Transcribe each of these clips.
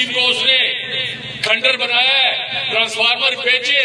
शरीफ को उसने खंडर बनाया है, ट्रांसफार्मर बेचे।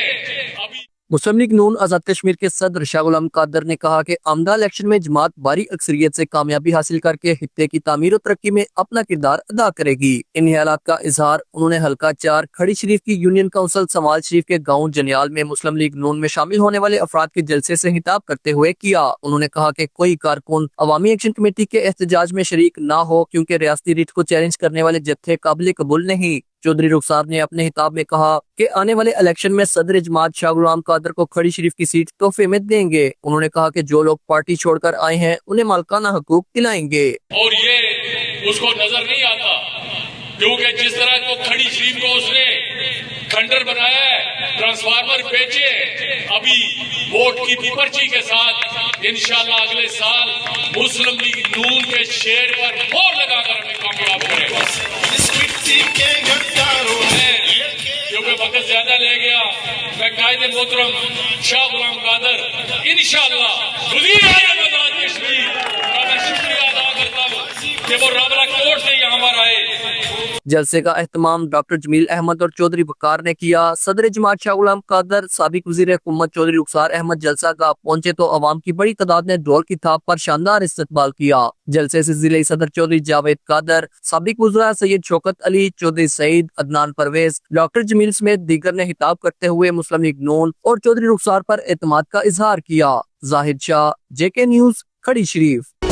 अभी मुस्लिम लीग नून आजाद कश्मीर के सदर शाह गुलाम कादर ने कहा कि आमदा इलेक्शन में जमात भारी अक्सरियत से कामयाबी हासिल करके खित्ते की तामीर और तरक्की में अपना किरदार अदा करेगी। इन ख्यालात का इजहार उन्होंने हल्का 4 खड़ी शरीफ की यूनियन काउंसिल समाल शरीफ के गाँव जनियाल में मुस्लिम लीग नून में शामिल होने वाले अफराद के जलसे से खिताब करते हुए किया। उन्होंने कहा कि कोई कारकुन अवामी एक्शन कमेटी के एहतजाज में शरीक न हो, क्योंकि रियासती रीत को चैलेंज करने वाले जत्थे काबिल कबूल नहीं। चौधरी रुखसार ने अपने हिताब में कहा कि आने वाले इलेक्शन में सदर जमात शाह गुलाम कादर को खड़ी शरीफ की सीट तोहफे में देंगे। उन्होंने कहा कि जो लोग पार्टी छोड़कर आए हैं उन्हें मालकाना हकूक दिलाएंगे। और ये उसको नजर नहीं आता, क्योंकि जिस तरह को खड़ी शरीफ को उसने खंडर बनाया है, ट्रांसफार्मर बेचे। अभी वोट की पर्ची के साथ इंशाल्लाह अगले साल मुस्लिम लीग नून के शेर पर मोहर लगाकर हमें कामयाब करेगा। क्योंकि वक्त ज्यादा ले गया, मैं कायदे मोहतरम शाह गुलाम कादर इंशाल्लाह वज़ीर आज़म आज़ाद कश्मीर का मैं शुक्रिया अदा करता हूँ कि वो रावला कोर्ट से यहाँ पर आए। जलसे का एहतमाम डॉक्टर जमील अहमद और चौधरी बकार ने किया। सदर जमात शाह गुलाम कादर साबिक वज़ीर हुकूमत चौधरी रुखसार अहमद जलसा का पहुंचे तो अवाम की बड़ी तादाद ने ढोल की थाप पर शानदार इस्तकबाल किया। जलसे से जिले सदर चौधरी जावेद कादर, साबिक वज़रा सैयद शौकत अली, चौधरी सईद, अदनान परवेज, डॉक्टर जमील समेत दीगर ने खिताब करते हुए मुस्लिम लीग नून और चौधरी रुखसार पर एतमाद का इजहार किया। जाहिद शाह, JK न्यूज़, खड़ी शरीफ।